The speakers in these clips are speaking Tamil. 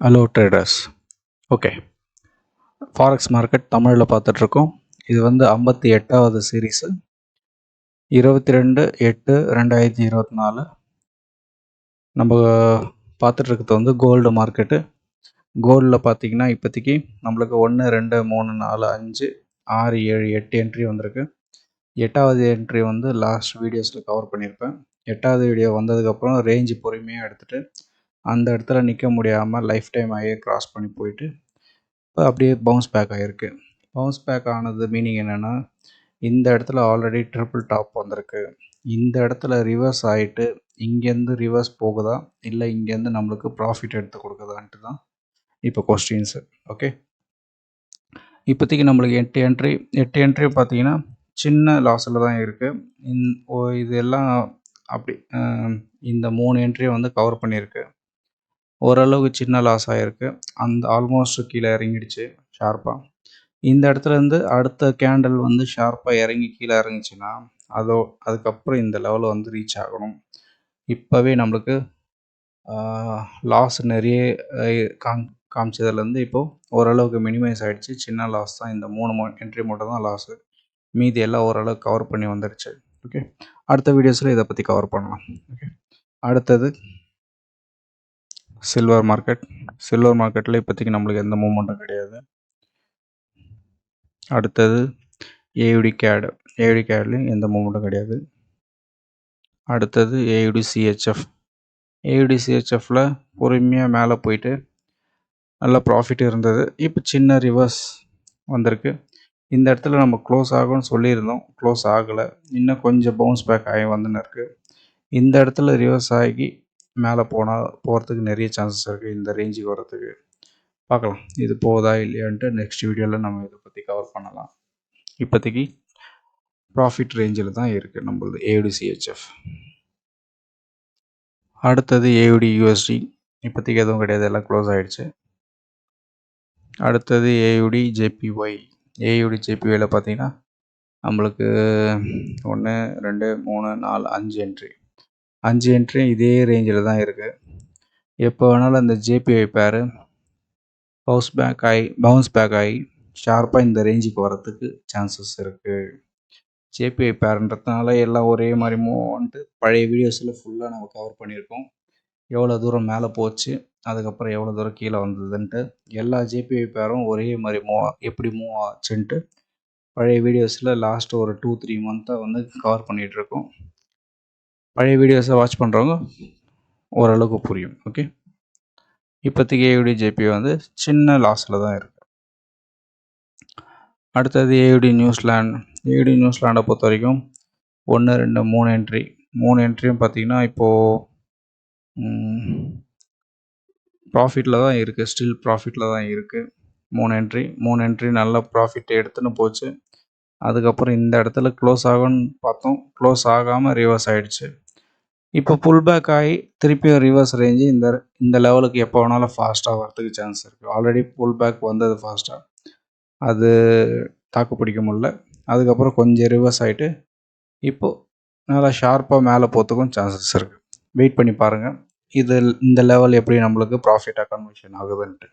Hello traders. Okay, forex market தமிழில் பார்த்துட்ருக்கோம். இது வந்து 58வது சீரீஸு, 22/8/2024. நம்ம பார்த்துட்ருக்கிறது வந்து கோல்டு மார்க்கெட்டு. கோல்டில் பார்த்திங்கன்னா இப்போதைக்கு நம்மளுக்கு 1 2 3 4 5 6 7 8 என்ட்ரி வந்திருக்கு. 8வது என்ட்ரி வந்து லாஸ்ட் வீடியோஸில் கவர் பண்ணியிருப்பேன். 8வது வீடியோ வந்ததுக்கப்புறம் ரேஞ்சு பொறுமையாக எடுத்துகிட்டு அந்த இடத்துல நிற்க முடியாமல் லைஃப் டைம் ஆகியே கிராஸ் பண்ணி போயிட்டு இப்போ அப்படியே பவுன்ஸ் பேக் ஆகிருக்கு. பவுன்ஸ் பேக் ஆனது மீனிங் என்னென்னா, இந்த இடத்துல ஆல்ரெடி ட்ரிபிள் டாப் வந்திருக்கு. இந்த இடத்துல ரிவர்ஸ் ஆகிட்டு இங்கேருந்து ரிவர்ஸ் போகுதா, இல்லை இங்கேருந்து நம்மளுக்கு ப்ராஃபிட் எடுத்து கொடுக்குதான்ட்டு தான் இப்போ கொஸ்டின்ஸு. ஓகே, இப்போதைக்கு நம்மளுக்கு 8 என்ட்ரி பார்த்தீங்கன்னா சின்ன லாஸில் தான் இருக்குது. இது எல்லாம் அப்படி இந்த 3 என்ட்ரியை வந்து கவர் பண்ணியிருக்கு. ஓரளவுக்கு சின்ன லாஸ் ஆகிருக்கு. அந்த ஆல்மோஸ்ட் கீழே இறங்கிடுச்சு ஷார்ப்பாக. இந்த இடத்துலேருந்து அடுத்த கேண்டில் வந்து ஷார்ப்பாக இறங்கி கீழே இறங்குச்சுன்னா அதுக்கப்புறம் இந்த லெவலில் வந்து ரீச் ஆகணும். இப்போவே நம்மளுக்கு லாஸ் நிறைய காமிச்சதுலேருந்து இப்போது ஓரளவுக்கு மினிமைஸ் ஆகிடுச்சு. சின்ன லாஸ் தான், இந்த 3 என்ட்ரி மட்டும் தான் லாஸு. மீதி எல்லாம் ஓரளவுக்கு கவர் பண்ணி வந்துடுச்சு. ஓகே, அடுத்த வீடியோஸில் இதை பற்றி கவர் பண்ணலாம். ஓகே, அடுத்தது சில்வர் மார்க்கெட். சில்வர் மார்க்கெட்டில் இப்போதைக்கு நம்மளுக்கு எந்த மூமெண்ட்டும் கிடையாது. அடுத்தது ஏயுடி கேடு. ஏயுடி கேட்லேயும் எந்த மூமெண்ட்டும் கிடையாது. அடுத்தது ஏயுடி சிஹெச்எஃப். ஏயுடி சிஹெச்எஃப்பில் பொறுமையாக மேலே போயிட்டு நல்ல ப்ராஃபிட் இருந்தது. இப்போ சின்ன ரிவர்ஸ் வந்திருக்கு. இந்த இடத்துல நம்ம க்ளோஸ் ஆகும்னு சொல்லியிருந்தோம், க்ளோஸ் ஆகலை. இன்னும் கொஞ்சம் பவுன்ஸ் பேக் ஆகி வந்துன்னு இருக்குது. இந்த இடத்துல ரிவர்ஸ் ஆகி மேலே போகிறதுக்கு நிறைய சான்சஸ் இருக்குது. இந்த ரேஞ்சுக்கு வரத்துக்கு பார்க்கலாம், இது போகுதா இல்லையான்ட்டு நெக்ஸ்ட் வீடியோவில் நம்ம இதை பற்றி கவர் பண்ணலாம். இப்போதைக்கு ப்ராஃபிட் ரேஞ்சில் தான் இருக்குது நம்மளது ஏயுடி சிஹெச்எஃப். அடுத்தது ஏயுடி யூஎஸ்டி. இப்போதைக்கு எதுவும் கிடையாது, எல்லாம் க்ளோஸ் ஆகிடுச்சு. அடுத்தது ஏயுடி ஜேபிஒய். ஏயுடி ஜேபிஒயில் பார்த்தீங்கன்னா நம்மளுக்கு 1 2 3 4 5 என்ட்ரி. 5 என்ட்ரி இதே ரேஞ்சில் தான் இருக்குது. எப்போ வேணாலும் இந்த ஜேபிஒய் பேர் பவுன்ஸ் பேக் ஆகி ஷார்ப்பாக இந்த ரேஞ்சுக்கு வரத்துக்கு சான்சஸ் இருக்குது. ஜேபிஐ பேருன்றதுனால எல்லாம் ஒரே மாதிரி மூவ்ன்ட்டு பழைய வீடியோஸில் ஃபுல்லாக நம்ம கவர் பண்ணியிருக்கோம். எவ்வளோ தூரம் மேலே போச்சு, அதுக்கப்புறம் எவ்வளோ தூரம் கீழே வந்ததுன்ட்டு எல்லா ஜேபிஐ பேரும் ஒரே மாதிரி எப்படி மூவ் ஆச்சுன்ட்டு பழைய வீடியோஸில் லாஸ்ட் ஒரு 2-3 மந்த்தாக வந்து கவர் பண்ணிகிட்ருக்கோம். பழைய வீடியோஸை வாட்ச் பண்ணுறவங்க ஓரளவுக்கு புரியும். ஓகே, இப்போதைக்கு ஏயுடி ஜேபிஐ வந்து சின்ன லாஸில் தான் இருக்குது. அடுத்தது ஏயுடி நியூசிலாண்ட். ஏயுடி நியூசிலாண்டை பொறுத்த வரைக்கும் 1 2 3 என்ட்ரி. 3 என்ட்ரியும் பார்த்திங்கன்னா இப்போது ப்ராஃபிட்டில் தான் இருக்குது, ஸ்டில் ப்ராஃபிட்டில் தான் இருக்குது. 3 என்ட்ரி நல்ல ப்ராஃபிட் எடுத்துன்னு போச்சு. அதுக்கப்புறம் இந்த இடத்துல க்ளோஸ் ஆகும்னு பார்த்தோம், க்ளோஸ் ஆகாமல் ரிவர்ஸ் ஆகிடுச்சு. இப்போ புல் பேக் ஆகி திருப்பியும் ரிவர்ஸ் ரேஞ்சு இந்த லெவலுக்கு எப்போ வேணாலும் ஃபாஸ்ட்டாக வரதுக்கு சான்ஸ் இருக்குது. ஆல்ரெடி புல் பேக் வந்தது ஃபாஸ்ட்டாக, அது தாக்கு பிடிக்க முடியல. அதுக்கப்புறம் கொஞ்சம் ரிவர்ஸ் ஆகிட்டு இப்போது நல்லா ஷார்ப்பாக மேலே போகிறதுக்கும் சான்சஸ் இருக்குது. வெயிட் பண்ணி பாருங்கள் இந்த லெவல் எப்படி நம்மளுக்கு ப்ராஃபிட்டாக கன்வர்ஷன் ஆகுதுன்ட்டு.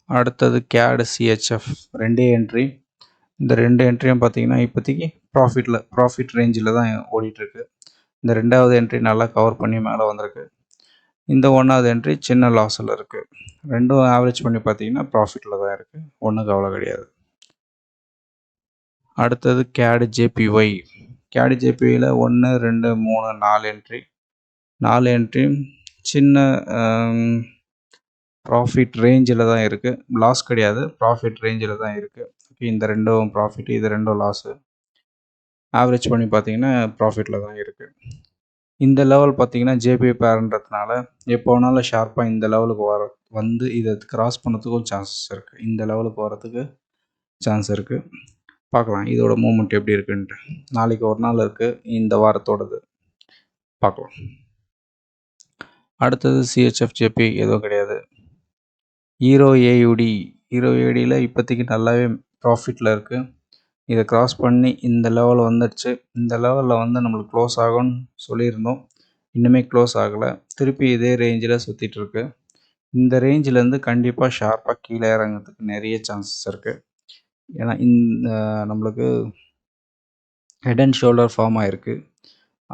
அடுத்தது கேடு சிஹெச்எஃப். 2 என்ட்ரி. இந்த 2 என்ட்ரியும் பார்த்தீங்கன்னா இப்போதைக்கு ப்ராஃபிட் ரேஞ்சில் தான் ஓடிட்டுருக்கு. இந்த 2வது என்ட்ரி நல்லா கவர் பண்ணி மேலே வந்திருக்கு. இந்த 1வது என்ட்ரி சின்ன லாஸில் இருக்குது. ரெண்டும் ஆவரேஜ் பண்ணி பார்த்தீங்கன்னா ப்ராஃபிட்டில் தான் இருக்குது, ஒன்றும் கவலை கிடையாது. அடுத்தது கேடு ஜேபிஒய். கேடு ஜேபிஒயில் 1 2 3 4 என்ட்ரி. 4 என்ட்ரியும் சின்ன ப்ராஃபிட் ரேஞ்சில் தான் இருக்குது, லாஸ் கிடையாது, ப்ராஃபிட் ரேஞ்சில் தான் இருக்குது. இந்த 2ம் ப்ராஃபிட், இது 2ம் லாஸு. ஆவரேஜ் பண்ணி பார்த்தீங்கன்னா ப்ராஃபிட்டில் தான் இருக்குது. இந்த லெவல் பார்த்தீங்கன்னா ஜேபிஐ பேருன்றதுனால எப்போ வேணாலும் ஷார்ப்பாக இந்த லெவலுக்கு வந்து இதை கிராஸ் பண்ணதுக்கும் சான்சஸ் இருக்குது. இந்த லெவலுக்கு வரத்துக்கு சான்ஸ் இருக்குது. பார்க்கலாம் இதோட மூமெண்ட் எப்படி இருக்குன்ட்டு. நாளைக்கு ஒரு நாள் இருக்குது இந்த வாரத்தோடது, பார்க்கலாம். அடுத்தது சிஹெச்எஃப் ஜேபி எதுவும் கிடையாது. ஹீரோ ஏயுடியில் இப்போதைக்கு நல்லாவே ப்ராஃபிட்டில் இருக்குது. இதை கிராஸ் பண்ணி இந்த லெவல் வந்துடுச்சு. இந்த லெவலில் வந்து நம்மளுக்கு க்ளோஸ் ஆகும்னு சொல்லியிருந்தோம். இன்னுமே க்ளோஸ் ஆகலை. திருப்பி இதே ரேஞ்சில் சுற்றிட்டு இருக்கு. இந்த ரேஞ்சிலேருந்து கண்டிப்பாக ஷார்ப்பாக கீழே இறங்குறதுக்கு நிறைய சான்சஸ் இருக்குது. ஏன்னா இந்த நம்மளுக்கு ஹெட் அண்ட் ஷோல்டர் ஃபார்ம் ஆகிருக்கு.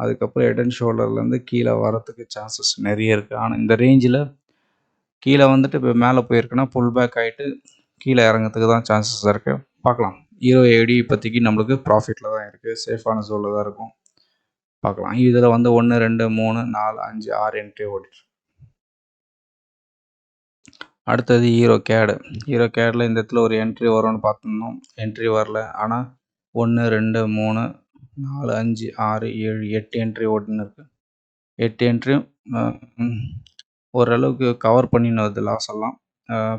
அதுக்கப்புறம் ஹெட் அண்ட் ஷோல்டர்லேருந்து கீழே வரத்துக்கு சான்சஸ் நிறைய இருக்குது. ஆனால் இந்த ரேஞ்சில் கீழே வந்துட்டு இப்போ மேலே போயிருக்குன்னா புல் பேக் ஆகிட்டு கீழே இறங்கிறதுக்கு தான் சான்சஸ் இருக்குது. பார்க்கலாம். ஹீரோ ஏடி இப்போதைக்கு நம்மளுக்கு ப்ராஃபிட்டில் தான் இருக்குது. சேஃபான ஜோனில் தான் இருக்கும். பார்க்கலாம். இதில் வந்து 1 2 3 4 5 6 என்ட்ரி ஓடிட்டு. அடுத்தது ஹீரோ கேடு. ஹீரோ கேடில் இந்த இடத்துல ஒரு என்ட்ரி வரும்னு பார்த்துருந்தோம். என்ட்ரி வரல. ஆனால் 1 2 3 4 5 6 7 8 என்ட்ரி ஓடின்னு இருக்குது. 8 என்ட்ரியும் ஓரளவுக்கு கவர் பண்ணின்னு வருது லாஸ் எல்லாம்.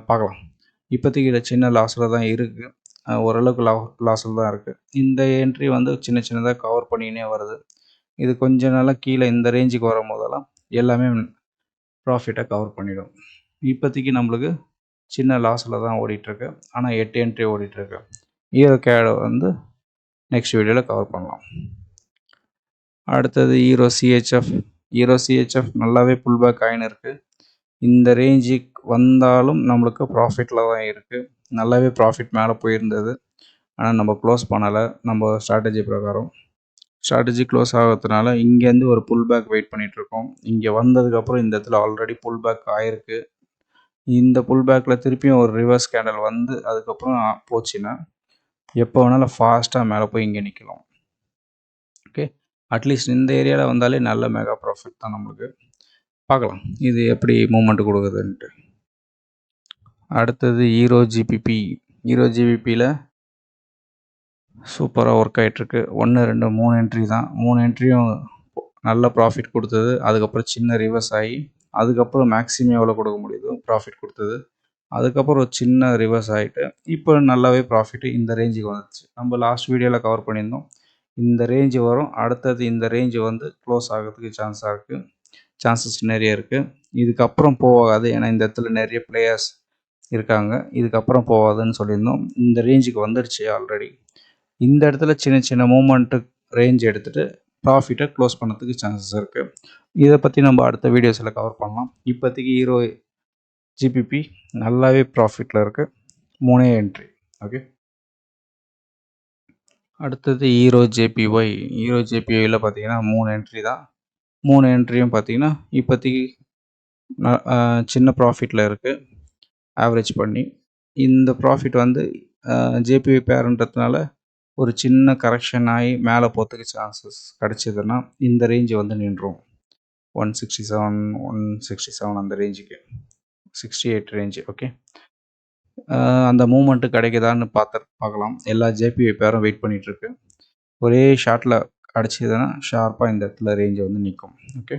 பார்க்கலாம். இப்போதைக்கு இதில் சின்ன லாஸில் தான் இருக்குது. ஓரளவுக்கு லாஸில் தான் இருக்குது. இந்த என்ட்ரி வந்து சின்ன சின்னதாக கவர் பண்ணினே வருது. இது கொஞ்ச நாளாக கீழே இந்த ரேஞ்சுக்கு வரும் போதெல்லாம் எல்லாமே ப்ராஃபிட்டை கவர் பண்ணிடும். இப்போதைக்கு நம்மளுக்கு சின்ன லாஸில் தான் ஓடிட்டுருக்கு. ஆனால் 8 என்ட்ரி ஓடிட்டுருக்கு. ஹீரோ கேடை வந்து நெக்ஸ்ட் வீடியோவில் கவர் பண்ணலாம். அடுத்தது ஹீரோ சிஹெச்எஃப். ஹீரோ சிஹெச்எஃப் நல்லாவே புல் பேக் ஆகின்னு இருக்குது. இந்த ரேஞ்சுக்கு வந்தாலும் நம்மளுக்கு ப்ராஃபிட்டில் தான் இருக்குது. நல்லாவே ப்ராஃபிட் மேலே போயிருந்தது. ஆனால் நம்ம க்ளோஸ் பண்ணலை. நம்ம ஸ்ட்ராட்டஜி பிரகாரம் ஸ்ட்ராட்டஜி க்ளோஸ் ஆகிறதுனால இங்கேருந்து ஒரு புல் பேக் வெயிட் பண்ணிகிட்ருக்கோம். இங்கே வந்ததுக்கப்புறம் இந்த இடத்துல ஆல்ரெடி புல் பேக் ஆகிருக்கு. இந்த புல் பேக்கில் திருப்பியும் ஒரு ரிவர்ஸ் கேண்டல் வந்து அதுக்கப்புறம் போச்சுன்னா எப்போ வேணாலும் ஃபாஸ்ட்டாக மேலே போய் இங்கே நிற்கலாம். ஓகே, அட்லீஸ்ட் இந்த ஏரியாவில் வந்தாலே நல்ல மெகா ப்ராஃபிட் தான் நம்மளுக்கு. பார்க்கலாம் இது எப்படி மூமெண்ட் கொடுக்குதுன்ட்டு. அடுத்தது ஹீரோ ஜிபிபி. ஹீரோ ஜிபிபியில் சூப்பராக ஒர்க் ஆகிட்டுருக்கு. 1 2 3 என்ட்ரி தான். 3 என்ட்ரியும் நல்ல ப்ராஃபிட் கொடுத்தது. அதுக்கப்புறம் சின்ன ரிவர்ஸ் ஆகி அதுக்கப்புறம் மேக்ஸிமம் எவ்வளோ கொடுக்க முடியுதோ ப்ராஃபிட் கொடுத்தது. அதுக்கப்புறம் ஒரு சின்ன ரிவர்ஸ் ஆகிட்டு இப்போ நல்லாவே ப்ராஃபிட்டு இந்த ரேஞ்சுக்கு வந்துச்சு. நம்ம லாஸ்ட் வீடியோவில் கவர் பண்ணியிருந்தோம். இந்த ரேஞ்சு வரும். அடுத்தது இந்த ரேஞ்சு வந்து க்ளோஸ் ஆகிறதுக்கு சான்சஸ் நிறைய இருக்குது. இதுக்கப்புறம் போகாது. ஏன்னா இந்த இடத்துல நிறைய பிளேயர்ஸ் இருக்காங்க. இதுக்கப்புறம் போகாதுன்னு சொல்லியிருந்தோம். இந்த ரேஞ்சுக்கு வந்துடுச்சு ஆல்ரெடி. இந்த இடத்துல சின்ன சின்ன மூமெண்ட்டு ரேஞ்ச் எடுத்துகிட்டு ப்ராஃபிட்டை க்ளோஸ் பண்ணுறதுக்கு சான்சஸ் இருக்குது. இதை பற்றி நம்ம அடுத்த வீடியோஸில் கவர் பண்ணலாம். இப்போதைக்கு ஹீரோ ஜிபிபி நல்லாவே ப்ராஃபிட்டில் இருக்குது. 3 என்ட்ரி. ஓகே, அடுத்தது ஹீரோ ஜேபிஒய். ஹீரோ ஜேபிஒயில் பார்த்தீங்கன்னா 3 என்ட்ரி தான். 3 என்ட்ரியும் பார்த்தீங்கன்னா இப்போதைக்கு சின்ன ப்ராஃபிட்டில் இருக்குது. ஆவரேஜ் பண்ணி இந்த ப்ராஃபிட் வந்து ஜேபிஒய் பேருன்றதுனால ஒரு சின்ன கரெக்ஷன் ஆகி மேலே போகிறதுக்கு சான்சஸ் கிடச்சிதுன்னா இந்த ரேஞ்சு வந்து நின்றும். 167 அந்த ரேஞ்சுக்கு 68 ரேஞ்சு. ஓகே, அந்த மூமெண்ட்டு கிடைக்குதான்னு பார்க்கலாம். எல்லா ஜேபிஒய் பேரும் வெயிட் பண்ணிகிட்ருக்கு. ஒரே ஷார்ட்டில் கிடச்சிதுன்னா ஷார்ப்பாக இந்த இடத்துல ரேஞ்சை வந்து நிற்கும். ஓகே,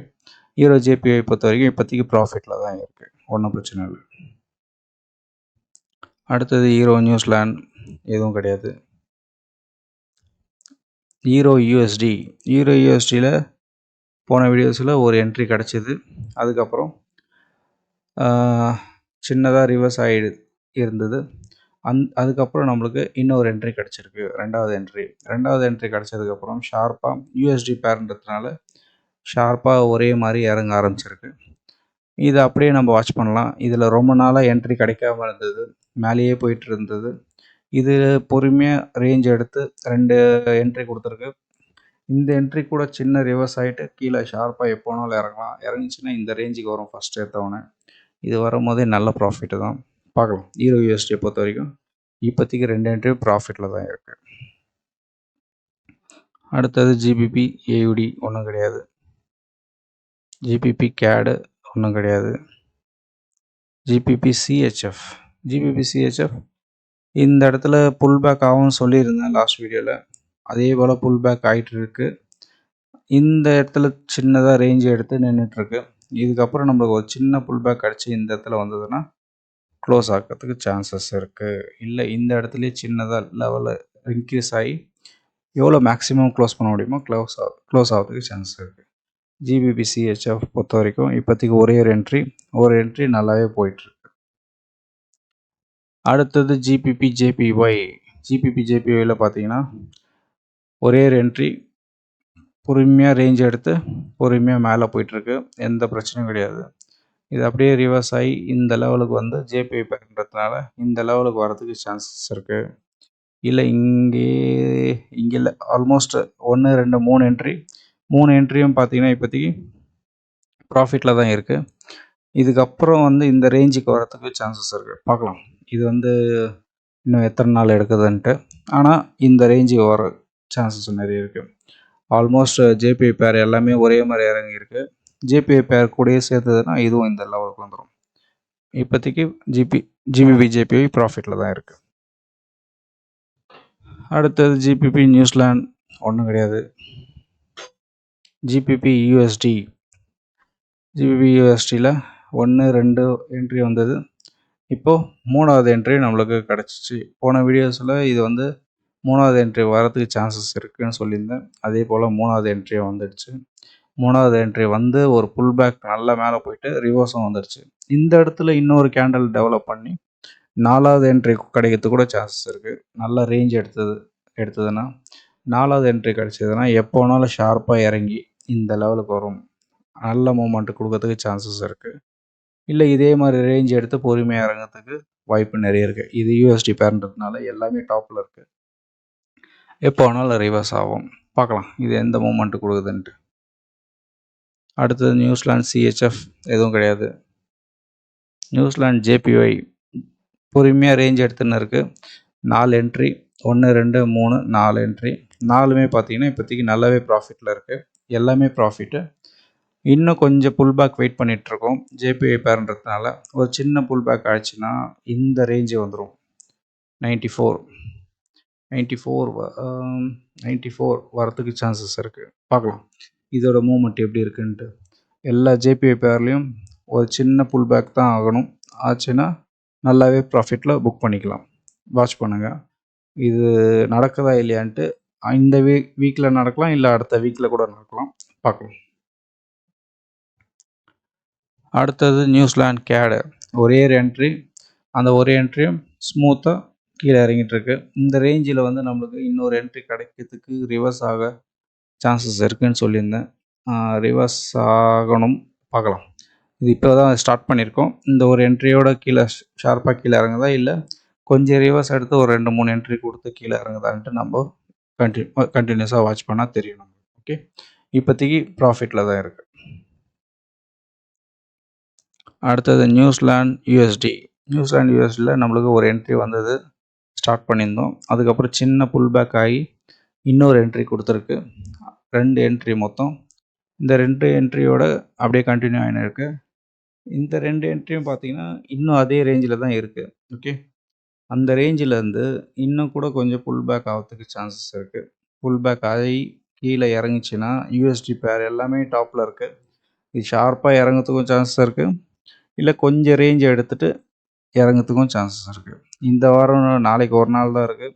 ஹீரோ ஜேபிஒய் பொறுத்த வரைக்கும் இப்போதைக்கு ப்ராஃபிட்டில் தான் இருக்குது. ஒன்றும் பிரச்சனை இல்லை. அடுத்தது ஹீரோ நியூசிலாந்து. எதுவும் கிடையாது. Hero USD. ஹீரோ யூஎஸ்டியில் போன வீடியோஸில் ஒரு என்ட்ரி கிடச்சிது. அதுக்கப்புறம் சின்னதாக ரிவர்ஸ் ஆகி இருந்தது. அதுக்கப்புறம் நம்மளுக்கு இன்னொரு என்ட்ரி கிடச்சிருக்கு. ரெண்டாவது என்ட்ரி கிடச்சதுக்கப்புறம் ஷார்ப்பாக யூஎஸ்டி பேருன்றதுனால ஷார்ப்பாக ஒரே மாதிரி இறங்க ஆரம்பிச்சிருக்கு. இதை அப்படியே நம்ம வாட்ச் பண்ணலாம். இதில் ரொம்ப நாளாக என்ட்ரி கிடைக்காம இருந்தது. மேலேயே போயிட்டு இருந்தது. இது பொறுமையாக ரேஞ்ச் எடுத்து 2 என்ட்ரி கொடுத்துருக்கு. இந்த என்ட்ரி கூட சின்ன ரிவர்ஸ் ஆகிட்டு கீழே ஷார்ப்பாக எப்போ வேணாலும் இறங்கலாம். இறங்கிச்சின்னா இந்த ரேஞ்சுக்கு வரும் ஃபஸ்ட் எடுத்தவொடனே. இது வரும்போதே நல்ல ப்ராஃபிட்டு தான். பார்க்கலாம். ஹீரோ யூஎஸ்டியை பொறுத்த வரைக்கும் இப்போதைக்கு 2 என்ட்ரி ப்ராஃபிட்டில் தான் இருக்குது. அடுத்தது ஜிபிபி ஏயுடி ஒன்றும் கிடையாது. ஜிபிபி கேடு ஒன்றும் கிடையாது. GBP CHF. இந்த இடத்துல புல் பேக் ஆகும்னு சொல்லியிருந்தேன் லாஸ்ட் வீடியோவில். அதே போல் புல் பேக் ஆகிட்டு இருக்குது. இந்த இடத்துல சின்னதாக ரேஞ்சு எடுத்து நின்றுட்டுருக்கு. இதுக்கப்புறம் நம்மளுக்கு ஒரு சின்ன புல் பேக் கிடச்சி இந்த இடத்துல வந்ததுன்னா க்ளோஸ் ஆகிறதுக்கு சான்சஸ் இருக்குது. இல்லை இந்த இடத்துலையே சின்னதாக லெவலில் இன்க்ரீஸ் ஆகி எவ்வளோ மேக்ஸிமம் க்ளோஸ் பண்ண முடியுமோ க்ளோஸ் ஆகிறதுக்கு சான்சஸ் இருக்குது. ஜிபிபி சிஹெச்எஃப் பொறுத்த வரைக்கும் இப்போதைக்கு ஒரே ஒரு என்ட்ரி நல்லாவே போயிட்டுருக்கு. அடுத்தது ஜிபிபி ஜேபிஒய். ஜிபிபி ஜேபிஒயில் பார்த்தீங்கன்னா ஒரே ஒரு என்ட்ரி பொறுமையாக ரேஞ்ச் எடுத்து பொறுமையாக மேலே போயிட்டுருக்கு, எந்த பிரச்சனையும் கிடையாது. இது அப்படியே ரிவர்ஸ் ஆகி இந்த லெவலுக்கு வந்து ஜேபிஐ பேர்ன்றதுனால இந்த லெவலுக்கு வரதுக்கு சான்சஸ் இருக்குது. இல்லை இங்கே இல்லை, ஆல்மோஸ்ட் 1 2 3 என்ட்ரி, 3 என்ட்ரியும் பார்த்தீங்கன்னா இப்போதைக்கு ப்ராஃபிட்டில் தான் இருக்குது. இதுக்கப்புறம் வந்து இந்த ரேஞ்சுக்கு வரதுக்கு சான்சஸ் இருக்குது, பார்க்கலாம். இது வந்து இன்னும் எத்தனை நாள் எடுக்குதுன்ட்டு. ஆனால் இந்த ரேஞ்சுக்கு வர சான்சஸ் நிறைய இருக்குது. ஆல்மோஸ்ட் ஜேபிஐ பேர் எல்லாமே ஒரே மாதிரி இறங்கியிருக்கு. ஜேபிஐ பேர் கூடயே சேர்த்ததுன்னா இதுவும் இந்த லெவலுக்கு வந்துடும். இப்போதைக்கு ஜிபிபி ஜேபிஐ ப்ராஃபிட்டில் தான் இருக்குது. அடுத்தது ஜிபிபி நியூசிலாந்து ஒன்றும் கிடையாது. ஜிபிபி யூஎஸ்டி, ஜிபிபி யூஎஸ்டியில் 1 2 என்ட்ரி வந்தது. இப்போது 3வது என்ட்ரி நம்மளுக்கு கிடச்சிச்சு. போன வீடியோஸில் இது வந்து 3வது என்ட்ரி வரதுக்கு சான்சஸ் இருக்குதுன்னு சொல்லியிருந்தேன். அதே போல் 3வது என்ட்ரியும் வந்துடுச்சு. 3வது என்ட்ரி வந்து ஒரு புல் பேக் நல்லா மேலே போயிட்டு ரிவர்ஸும் வந்துடுச்சு. இந்த இடத்துல இன்னொரு கேண்டில் டெவலப் பண்ணி 4வது என்ட்ரி கிடைக்கிறதுக்கு கூட சான்சஸ் இருக்குது. நல்ல ரேஞ்ச் எடுத்ததுன்னா 4வது என்ட்ரி கிடச்சதுன்னா எப்போ வேணாலும் ஷார்ப்பாக இறங்கி இந்த லெவலுக்கு வரும், நல்ல மூமெண்ட் கொடுக்கறதுக்கு சான்சஸ் இருக்குது. இல்லை இதே மாதிரி ரேஞ்ச் எடுத்து பொறுமையாக இறங்கிறதுக்கு வாய்ப்பு நிறைய இருக்குது. இது யூஎஸ்டி பேர்ன்றதுனால எல்லாமே டாப்பில் இருக்குது, எப்போ வேணாலும் ரிவர்ஸ் ஆகும். பார்க்கலாம் இது எந்த மூமெண்ட் கொடுக்குதுன்ட்டு. அடுத்தது நியூசிலாந்து சிஹெச்எஃப் எதுவும் கிடையாது. நியூசிலாந்து ஜேபிஒய் பொறுமையாக ரேஞ்ச் எடுத்துன்னு இருக்குது. 4 என்ட்ரி, 1 2 3 4 என்ட்ரி, 4மே பார்த்தீங்கன்னா இப்போதைக்கு நல்லாவே ப்ராஃபிட்டில் இருக்குது, எல்லாமே ப்ராஃபிட்டு. இன்னும் கொஞ்சம் புல் பேக் வெயிட் பண்ணிகிட்ருக்கோம். ஜேபிஐ பேர்ன்றதுனால ஒரு சின்ன புல் பேக் ஆயிடுச்சுன்னா இந்த ரேஞ்சு வந்துடும். 94 வரத்துக்கு சான்சஸ் இருக்குது, பார்க்கலாம் இதோட மூமெண்ட் எப்படி இருக்குன்ட்டு. எல்லா ஜேபிஐ பேர்லேயும் ஒரு சின்ன புல் பேக் தான் ஆகணும், ஆச்சுன்னா நல்லாவே ப்ராஃபிட்டில் புக் பண்ணிக்கலாம். வாட்ச் பண்ணுங்கள், இது நடக்குதா இல்லையான்ட்டு. இந்த வீக்கில் நடக்கலாம், இல்லை அடுத்த வீக்கில் கூட நடக்கலாம், பார்க்கலாம். அடுத்தது நியூசிலாந்து கேடு, ஒரே ஒரு என்ட்ரி, அந்த ஒரு என்ட்ரியும் ஸ்மூத்தாக கீழே இறங்கிட்டுருக்கு. இந்த ரேஞ்சில் வந்து நம்மளுக்கு இன்னொரு என்ட்ரி கிடைக்கிறதுக்கு ரிவர்ஸ் ஆக சான்சஸ் இருக்குதுன்னு சொல்லியிருந்தேன். ரிவர்ஸ் ஆகணும், பார்க்கலாம். இது இப்போ தான் ஸ்டார்ட் பண்ணியிருக்கோம். இந்த ஒரு என்ட்ரியோட கீழே ஷார்ப்பாக கீழே இறங்குதா, இல்லை கொஞ்சம் ரிவர்ஸ் எடுத்து ஒரு 2 3 என்ட்ரி கொடுத்து கீழே இறங்குதான்ட்டு நம்ம கண்டினியூஸாக வாட்ச் பண்ணால் தெரியும் நமக்கு. ஓகே, இப்போதைக்கு ப்ராஃபிட்டில் தான் இருக்குது. அடுத்தது நியூசிலாந்து யூஎஸ்டியில் நம்மளுக்கு ஒரு என்ட்ரி வந்தது, ஸ்டார்ட் பண்ணியிருந்தோம். அதுக்கப்புறம் சின்ன புல் பேக் ஆகி இன்னொரு என்ட்ரி கொடுத்துருக்கு, 2 என்ட்ரி மொத்தம். இந்த 2 என்ட்ரியோட அப்படியே கண்டினியூ ஆகின்னு இருக்குது. இந்த 2 என்ட்ரியும் பார்த்தீங்கன்னா இன்னும் அதே ரேஞ்சில் தான் இருக்குது. ஓகே, அந்த ரேஞ்சிலேருந்து இன்னும் கூட கொஞ்சம் புல் பேக் ஆகிறதுக்கு சான்சஸ் இருக்குது. புல் பேக் ஆகி கீழே இறங்குச்சுன்னா யூஎஸ்டி பேர் எல்லாமே டாப்பில் இருக்குது. இது ஷார்ப்பாக இறங்கிறதுக்கும் சான்சஸ் இருக்குது, இல்லை கொஞ்சம் ரேஞ்ச் எடுத்துகிட்டு இறங்கிறதுக்கும் சான்சஸ் இருக்குது. இந்த வாரம் நாளைக்கு ஒரு நாள் தான் இருக்குது,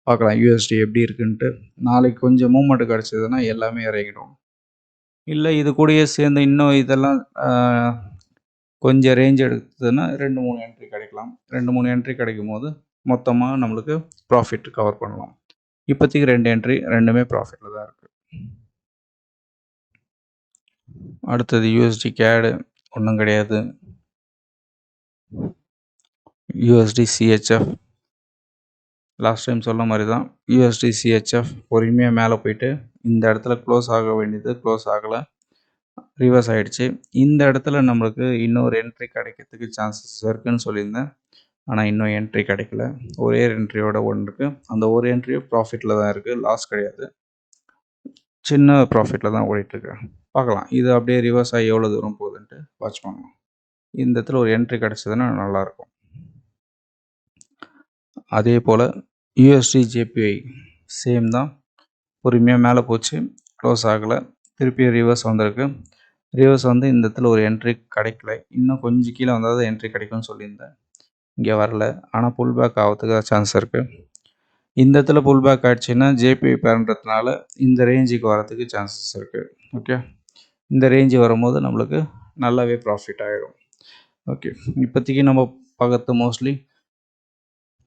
பார்க்கலாம் யூஎஸ்டி எப்படி இருக்குன்ட்டு. நாளைக்கு கொஞ்சம் மூமெண்ட் கிடச்சிதுன்னா எல்லாமே இறங்கிடும். இல்லை இது கூடயே சேர்ந்து இன்னும் இதெல்லாம் கொஞ்சம் ரேஞ்ச் எடுத்ததுன்னா 2 3 என்ட்ரி கிடைக்கலாம். 2 3 என்ட்ரி கிடைக்கும் போது மொத்தமாக நம்மளுக்கு ப்ராஃபிட் கவர் பண்ணலாம். இப்போதைக்கு 2 என்ட்ரி, 2மே ப்ராஃபிட்டில் தான் இருக்குது. அடுத்தது யூஎஸ்டி கேடு ஒன்றும் கிடையாது. யூஎஸ்டி சிஹெச்எஃப் லாஸ்ட் டைம் சொன்ன மாதிரி தான். யூஎஸ்டி சிஹெச்எஃப் பொறுமையாக மேலே போயிட்டு இந்த இடத்துல க்ளோஸ் ஆக வேண்டியது க்ளோஸ் ஆகலை, ரிவர்ஸ் ஆகிடுச்சு. இந்த இடத்துல நம்மளுக்கு இன்னொரு என்ட்ரி கிடைக்கிறதுக்கு சான்சஸ் இருக்குதுன்னு சொல்லியிருந்தேன், ஆனால் இன்னும் என்ட்ரி கிடைக்கல. ஒரே என்ட்ரியோட ஒன்று இருக்குது, அந்த ஒரு என்ட்ரியும் ப்ராஃபிட்டில் தான் இருக்குது, லாஸ் கிடையாது, சின்ன ப்ராஃபிட்டில் தான் ஓடிட்டுருக்கு. பார்க்கலாம் இது அப்படியே ரிவர்ஸ் ஆகி எவ்வளோ தூரம் போகுதுன்ட்டு வாட்ச் பண்ணலாம். இந்த இடத்துல ஒரு என்ட்ரி கிடச்சதுன்னா நல்லாயிருக்கும். அதே போல் யூஎஸ்டி ஜேபிஐ சேம் தான், பொறுமையாக மேலே போச்சு, க்ளோஸ் ஆகலை, திருப்பி ரிவர்ஸ் வந்திருக்கு. ரிவர்ஸ் வந்து இந்த இடத்துல ஒரு என்ட்ரி கிடைக்கல, இன்னும் கொஞ்சம் கீழே வந்தால் தான் என்ட்ரி கிடைக்கும்னு சொல்லியிருந்தேன், இங்கே வரல. ஆனால் புல் பேக் ஆகிறதுக்கு சான்ஸ் இருக்குது. இந்த இடத்துல புல் பேக் ஆகிடுச்சின்னா ஜேபிஐ பேர்ன்றதுனால இந்த ரேஞ்சுக்கு வரதுக்கு சான்சஸ் இருக்குது. ஓகே, இந்த ரேஞ்சு வரும்போது நம்மளுக்கு நல்லாவே ப்ராஃபிட் ஆகிடும். ஓகே, இப்போதைக்கு நம்ம பார்க்கறது மோஸ்ட்லி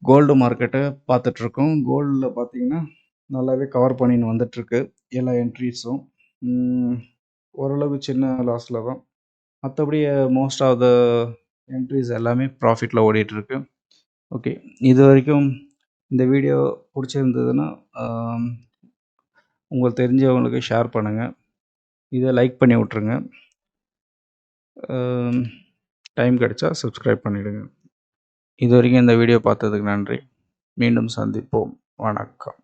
கோல்டு மார்க்கெட்டை பார்த்துட்ருக்கோம். கோல்டில் பார்த்திங்கன்னா நல்லாவே கவர் பண்ணின்னு வந்துட்டுருக்கு எல்லா என்ட்ரிஸும். ஓரளவுக்கு சின்ன லாஸில் தான். மற்றபடி மோஸ்ட் ஆஃப் த என்ட்ரிஸ் எல்லாமே ப்ராஃபிட்டில் ஓடிட்டுருக்கு. ஓகே, இது வரைக்கும் இந்த வீடியோ பிடிச்சிருந்ததுன்னா உங்களுக்கு தெரிஞ்சவங்களுக்கு ஷேர் பண்ணுங்கள். இதை லைக் பண்ணி விட்ருங்க. டைம் கிடைச்சா சப்ஸ்கிரைப் பண்ணிவிடுங்க. இது வரைக்கும் இந்த வீடியோ பார்த்ததுக்கு நன்றி. மீண்டும் சந்திப்போம். வணக்கம்.